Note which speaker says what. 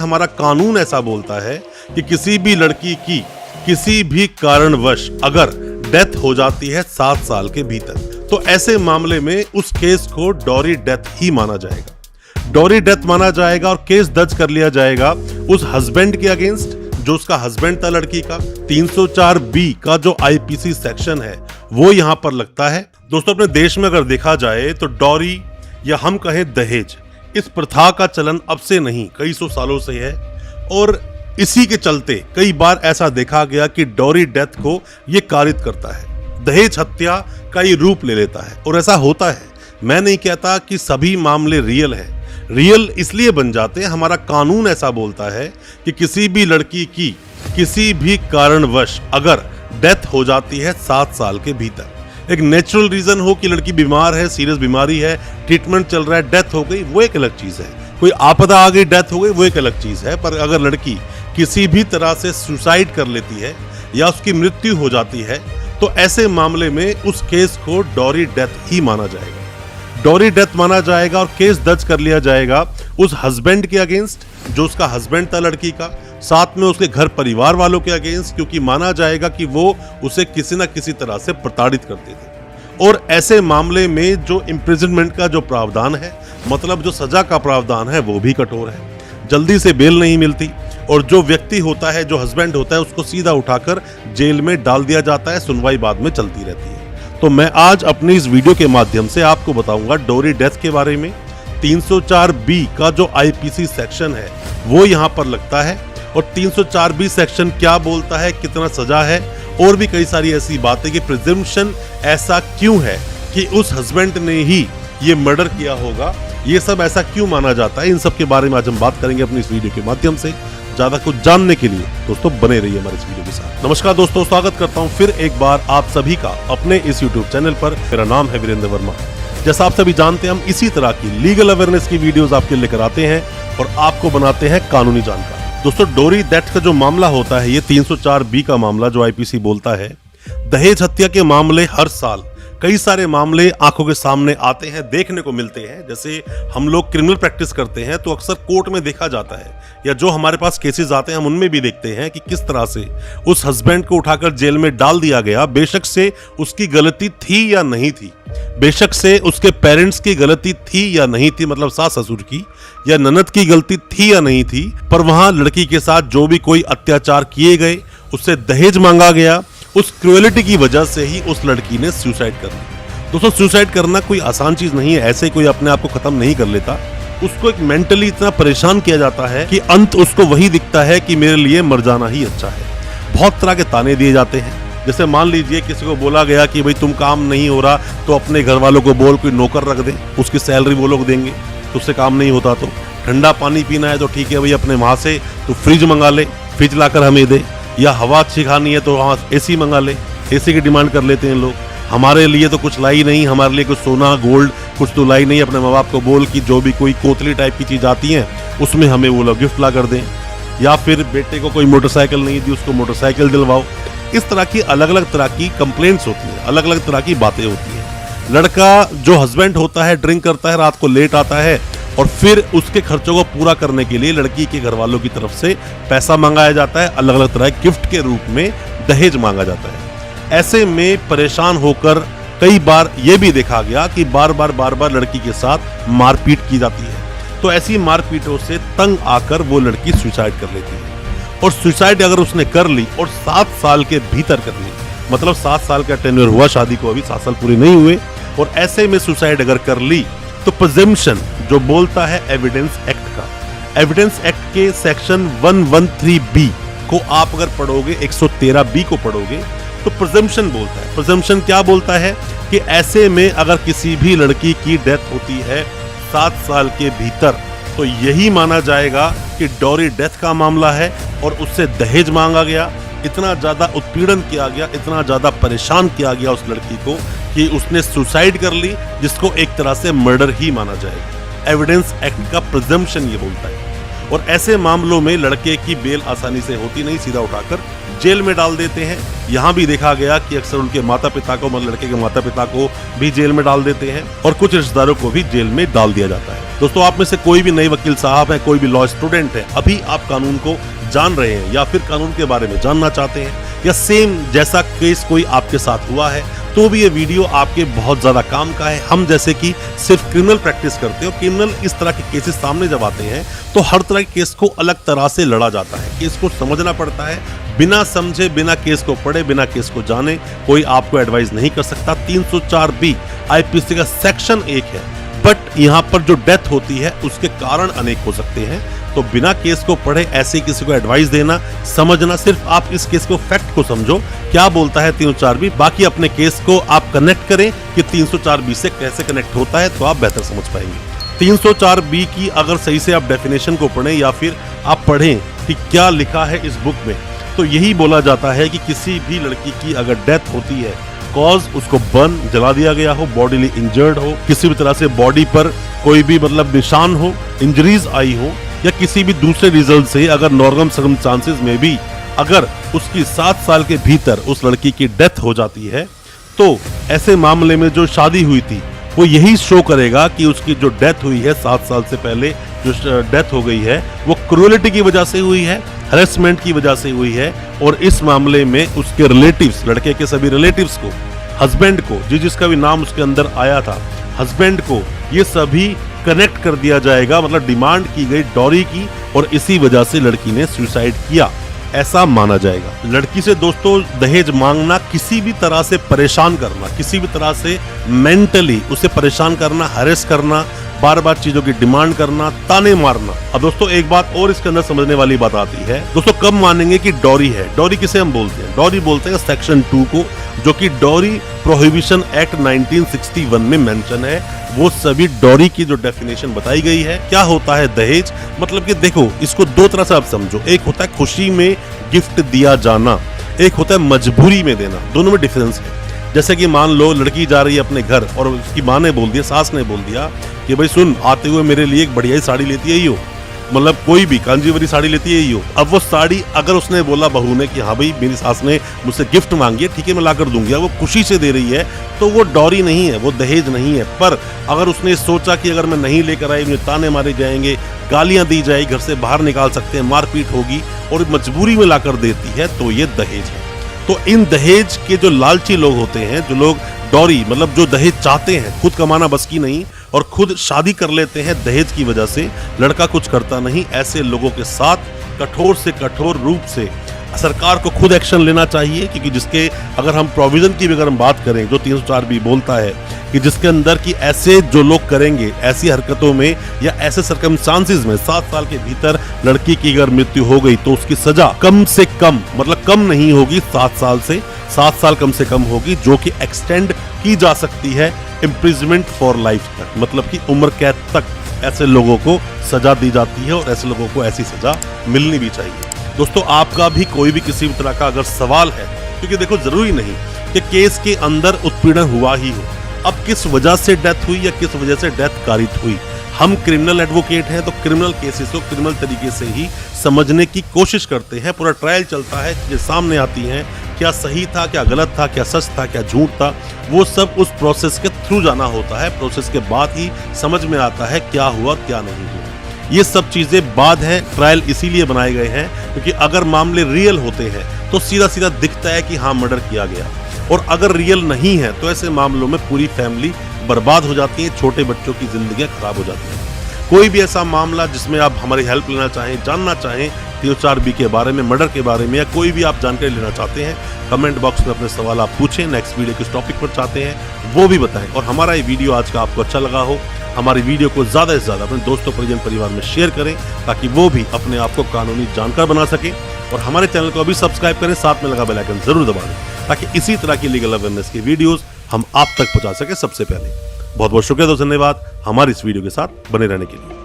Speaker 1: हमारा कानून ऐसा बोलता है कि किसी भी लड़की की किसी भी कारणवश अगर डेथ हो जाती है 7 साल के भीतर, तो ऐसे मामले में उस केस को डॉरी डेथ ही माना जाएगा। डॉरी डेथ माना जाएगा और केस दर्ज कर लिया जाएगा उस हस्बैंड के अगेंस्ट जो उसका हस्बैंड था लड़की का। 304B का जो आईपीसी सेक्शन है वो यहां पर लगता है। दोस्तों, अपने देश में अगर देखा जाए तो डॉरी या हम कहें दहेज, इस प्रथा का चलन अब से नहीं कई सौ सालों से है और इसी के चलते कई बार ऐसा देखा गया कि डॉरी डेथ को ये कारित करता है, दहेज हत्या का ये रूप ले लेता है और ऐसा होता है। मैं नहीं कहता कि सभी मामले रियल है, रियल इसलिए बन जाते हैं, हमारा कानून ऐसा बोलता है कि किसी भी लड़की की किसी भी कारणवश अगर डेथ हो जाती है 7 साल के भीतर, एक नेचुरल रीजन हो कि लड़की बीमार है, सीरियस बीमारी है, ट्रीटमेंट चल रहा है, डेथ हो गई, वो एक अलग चीज है। कोई आपदा आ गई, डेथ हो गई, वो एक अलग चीज है। पर अगर लड़की किसी भी तरह से सुसाइड कर लेती है या उसकी मृत्यु हो जाती है तो ऐसे मामले में उस केस को डॉरी डेथ ही माना जाएगा। डॉरी डेथ माना जाएगा और केस दर्ज कर लिया जाएगा उस हस्बैंड के अगेंस्ट जो उसका हस्बैंड था लड़की का, साथ में उसके घर परिवार वालों के अगेंस्ट, क्योंकि माना जाएगा कि वो उसे किसी न किसी तरह से प्रताड़ित करते थे। और ऐसे मामले में जो इम्प्रिजनमेंट का जो प्रावधान है, मतलब जो सजा का प्रावधान है, वो भी कठोर है। जल्दी से बेल नहीं मिलती और जो व्यक्ति होता है, जो हस्बैंड होता है, उसको सीधा उठाकर जेल में डाल दिया जाता है, सुनवाई बाद में चलती रहती है। तो मैं आज अपनी इस वीडियो के माध्यम से आपको बताऊंगा डॉरी डेथ के बारे में। 304B का जो आईपीसी सेक्शन है वो यहाँ पर लगता है और 304B सेक्शन क्या बोलता है, कितना सजा है और भी कई सारी ऐसी बातें कि प्रिजम्पशन ऐसा क्यों है कि उस हस्बैंड ने ही ये मर्डर किया होगा, ये सब ऐसा क्यों माना जाता है, इन सब के बारे में आज हम बात करेंगे अपनी इस वीडियो के माध्यम से। ज्यादा कुछ जानने के लिए दोस्तों बने रहिए हमारे इस वीडियो के साथ। नमस्कार दोस्तों, स्वागत करता हूं फिर एक बार आप सभी का अपने इस यूट्यूब चैनल पर। मेरा नाम है वीरेंद्र वर्मा। जैसा आप सभी जानते हैं, हम इसी तरह की लीगल अवेयरनेस की वीडियोस आपके लेकर आते हैं और आपको बनाते हैं कानूनी जानकार। दोस्तों, डॉरी डेथ का जो मामला होता है, ये 304B का मामला जो आईपीसी बोलता है, दहेज हत्या के मामले हर साल कई सारे मामले आंखों के सामने आते हैं, देखने को मिलते हैं। जैसे हम लोग क्रिमिनल प्रैक्टिस करते हैं तो अक्सर कोर्ट में देखा जाता है, या जो हमारे पास केसेस आते हैं हम उनमें भी देखते हैं कि किस तरह से उस हस्बैंड को उठाकर जेल में डाल दिया गया। बेशक से उसकी गलती थी या नहीं थी, बेशक से उसके पेरेंट्स की गलती थी या नहीं थी, मतलब सास ससुर की या ननद की गलती थी या नहीं थी, पर वहां लड़की के साथ जो भी कोई अत्याचार किए गए, उससे दहेज मांगा गया, उस क्रूएलिटी की वजह से ही उस लड़की ने सुसाइड कर ली। दोस्तों, सुसाइड करना कोई आसान चीज नहीं है, ऐसे कोई अपने आप को खत्म नहीं कर लेता। उसको एक मेंटली इतना परेशान किया जाता है कि अंत उसको वही दिखता है कि मेरे लिए मर जाना ही अच्छा है। बहुत तरह के ताने दिए जाते हैं। जैसे मान लीजिए किसी को बोला गया कि भाई तुम काम नहीं हो रहा तो अपने घर वालों को बोल कोई नौकर रख दे, उसकी सैलरी वो लोग देंगे, तो उससे काम नहीं होता। तो ठंडा पानी पीना है तो ठीक है भाई, अपने वहां से तो फ्रिज मंगा ले, फ्रिज लाकर हमें दे, या हवा अच्छी खानी है तो वहाँ एसी मंगा ले, एसी की डिमांड कर लेते हैं लोग। हमारे लिए तो कुछ लाई नहीं, हमारे लिए कुछ सोना गोल्ड कुछ तो लाई नहीं, अपने माँ बाप को बोल कि जो भी कोई कोतली टाइप की चीज आती है उसमें हमें वो लोग गिफ्ट ला कर दें। या फिर बेटे को कोई मोटरसाइकिल नहीं दी, उसको मोटरसाइकिल दिलवाओ। इस तरह की अलग अलग तरह की कंप्लेंट्स होती हैं, अलग अलग तरह की बातें होती हैं। लड़का जो हस्बैंड होता है ड्रिंक करता है, रात को लेट आता है और फिर उसके खर्चों को पूरा करने के लिए लड़की के घर वालों की तरफ से पैसा मंगाया जाता है, अलग अलग तरह के गिफ्ट के रूप में दहेज मांगा जाता है। ऐसे में परेशान होकर कई बार यह भी देखा गया कि बार बार लड़की के साथ मारपीट की जाती है। तो ऐसी मारपीटों से तंग आकर वो लड़की सुसाइड कर लेती है। और सुसाइड अगर उसने कर ली और 7 साल के भीतर कर ली, मतलब 7 साल का टेन्योर हुआ शादी को, अभी 7 साल पूरे नहीं हुए, और ऐसे में सुसाइड अगर कर ली तो प्रिजम्पशन जो बोलता है एविडेंस एक्ट का, एविडेंस एक्ट के सेक्शन 113B को आप अगर पढ़ोगे, 113B को पढ़ोगे तो प्रिजम्पशन बोलता है। प्रिजम्पशन क्या बोलता है कि ऐसे में अगर किसी भी लड़की की डेथ होती है 7 साल के भीतर तो यही माना जाएगा कि डॉरी डेथ का मामला है और उससे दहेज मांगा गया, इतना ज्यादा उत्पीड़न किया गया, इतना ज्यादा परेशान किया गया उस लड़की को कि उसने सुसाइड कर ली, जिसको एक तरह से मर्डर ही माना जाएगा। एविडेंस एक्ट का प्रिजम्पशन ये बोलता है। और ऐसे मामलों में लड़के की बेल आसानी से होती नहीं, सीधा उठाकर जेल में डाल देते हैं। यहाँ भी देखा गया कि अक्सर उनके माता पिता को, मतलब लड़के के माता पिता को भी जेल में डाल देते हैं और कुछ रिश्तेदारों को भी जेल में डाल दिया जाता है। दोस्तों, आप में से कोई भी नए वकील साहब है, कोई भी लॉ स्टूडेंट है, अभी आप कानून को जान रहे हैं या फिर कानून के बारे में जानना चाहते हैं या सेम जैसा केस कोई आपके साथ हुआ है, तो भी ये वीडियो आपके बहुत ज्यादा काम का है। हम जैसे कि सिर्फ क्रिमिनल प्रैक्टिस करते हैं, क्रिमिनल इस तरह के केसेस सामने जब आते हैं तो हर तरह के केस को अलग तरह से लड़ा जाता है। केस को समझना पड़ता है, बिना समझे, बिना केस को पढ़े, बिना केस को जाने कोई आपको एडवाइस नहीं कर सकता। 304B आईपीसी का सेक्शन 1 है, बट यहाँ पर जो डेथ होती है उसके कारण अनेक हो सकते हैं। तो बिना केस को पढ़े ऐसे किसी को एडवाइस देना, समझना, सिर्फ आप इस केस को फैक्ट को समझो, क्या बोलता है 304B, बाकी अपने केस को आप कनेक्ट करें कि 304B से कैसे कनेक्ट होता है, तो आप बेहतर समझ पाएंगे। 304B की अगर सही से आप डेफिनेशन को पढ़ें या फिर आप पढ़ें कि क्या लिखा है इस बुक में, तो यही बोला जाता है कि किसी भी लड़की की अगर डेथ होती है, कॉज उसको बर्न, जला दिया गया हो, बॉडीली इंजर्ड हो, किसी भी तरह से बॉडी पर कोई भी मतलब निशान हो, इंजरीज आई हो, या किसी भी दूसरे रिजल्ट से अगर नॉर्मल सर्कमस्टांसेस में भी अगर उसकी 7 साल के भीतर उस लड़की की डेथ हो जाती है, तो ऐसे मामले में जो शादी हुई थी वो यही शो करेगा कि उसकी जो डेथ हुई है 7 साल से पहले, जो डेथ हो गई है वो क्रूएलिटी की वजह से हुई है, हैरेसमेंट की वजह से हुई है। और इस मामले में उसके रिलेटिव्स, लड़के के सभी रिलेटिव्स को, हस्बैंड को, जिसका भी नाम उसके अंदर आया था, हस्बैंड को, ये सभी कनेक्ट कर दिया जाएगा, मतलब डिमांड की गई डॉरी की, और इसी वजह से लड़की ने सुसाइड किया, ऐसा माना जाएगा। लड़की से दोस्तों दहेज मांगना, किसी भी तरह से परेशान करना, किसी भी तरह से मेंटली उसे परेशान करना, हैरेस करना, बार बार चीजों की डिमांड करना, ताने मारना। अब दोस्तों एक बात और इसके अंदर समझने वाली बात आती है, दोस्तों कब मानेंगे कि डॉरी है? डॉरी किसे हम बोलते हैं? डॉरी बोलते हैं सेक्शन 2 को, जो कि डॉरी प्रोहिबिशन एक्ट 1961 में मेंशन है। वो सभी डॉरी की जो डेफिनेशन बताई गई है। क्या होता है दहेज? मतलब कि देखो, इसको दो तरह से आप समझो, एक होता है खुशी में गिफ्ट दिया जाना, एक होता है मजबूरी में देना, दोनों में डिफरेंस है। जैसे कि मान लो लड़की जा रही है अपने घर और उसकी माँ ने बोल दिया, सास ने बोल दिया कि भाई सुन, आते हुए मेरे लिए एक बढ़िया ही साड़ी लेती है ही हो, मतलब कोई भी कांजीवरी साड़ी लेती है ही हो। अब वो साड़ी अगर उसने बोला बहू ने कि हाँ भाई मेरी सास ने मुझसे गिफ्ट मांगी है, ठीक है मैं ला कर दूंगी, वो खुशी से दे रही है, तो वो डॉरी नहीं है, वो दहेज नहीं है। पर अगर उसने सोचा कि अगर मैं नहीं लेकर आई, मुझे ताने मारे जाएंगे, गालियां दी जाएगी, घर से बाहर निकाल सकते हैं, मारपीट होगी, और मजबूरी में लाकर देती है, तो ये दहेज है। तो इन दहेज के जो लालची लोग होते हैं, जो लोग डॉरी मतलब जो दहेज चाहते हैं, खुद कमाना बस की नहीं और खुद शादी कर लेते हैं दहेज की वजह से, लड़का कुछ करता नहीं, ऐसे लोगों के साथ कठोर से कठोर रूप से सरकार को खुद एक्शन लेना चाहिए। क्योंकि जिसके अगर हम प्रोविजन की भी अगर हम बात करें, जो 304B बोलता है कि जिसके अंदर कि ऐसे जो लोग करेंगे, ऐसी हरकतों में या ऐसे सर्कमस्टांसेस में 7 साल के भीतर लड़की की अगर मृत्यु हो गई तो उसकी सजा कम से कम, मतलब कम नहीं होगी 7 साल से 7 साल कम से कम होगी, जो कि एक्सटेंड की जा सकती है इम्प्रिजमेंट फॉर लाइफ तक, मतलब कि उम्र कैद तक ऐसे लोगों को सजा दी जाती है और ऐसे लोगों को ऐसी सजा मिलनी भी चाहिए। दोस्तों आपका भी कोई भी किसी भी तरह का अगर सवाल है, क्योंकि देखो जरूरी नहीं कि केस के अंदर उत्पीड़न हुआ ही हो, अब किस वजह से डेथ हुई या किस वजह से डेथ कारित हुई, हम क्रिमिनल एडवोकेट हैं तो क्रिमिनल केसेस को क्रिमिनल तरीके से ही समझने की कोशिश करते हैं। पूरा ट्रायल चलता है, चीजें सामने आती हैं, क्या सही था, क्या गलत था, क्या सच था, क्या झूठ था, वो सब उस प्रोसेस के थ्रू जाना होता है। प्रोसेस के बाद ही समझ में आता है क्या हुआ क्या नहीं हुआ। ये सब चीजें बाद है, ट्रायल इसीलिए बनाए गए हैं क्योंकि अगर मामले रियल होते हैं तो सीधा सीधा दिखता है कि हाँ मर्डर किया गया, और अगर रियल नहीं है तो ऐसे मामलों में पूरी फैमिली बर्बाद हो जाती है, छोटे बच्चों की जिंदगियां खराब हो जाती हैं। कोई भी ऐसा मामला जिसमें आप हमारी हेल्प लेना चाहें, जानना चाहें 304B के बारे में, मर्डर के बारे में, या कोई भी आप जानकारी लेना चाहते हैं, कमेंट बॉक्स में अपने सवाल आप पूछें। नेक्स्ट वीडियो किस टॉपिक पर चाहते हैं वो भी बताएं। और हमारा ये वीडियो आज का आपको अच्छा लगा हो, हमारी वीडियो को ज्यादा से ज्यादा अपने दोस्तों, परिजन, परिवार में शेयर करें ताकि वो भी अपने आप को कानूनी जानकार बना सके। और हमारे चैनल को अभी सब्सक्राइब करें, साथ में लगा बेल आइकन जरूर दबा दें ताकि इसी तरह की लीगल अवेयरनेस की वीडियोस हम आप तक पहुंचा सके सबसे पहले। बहुत बहुत शुक्रिया दोस्तों, धन्यवाद हमारी इस वीडियो के साथ बने रहने के लिए।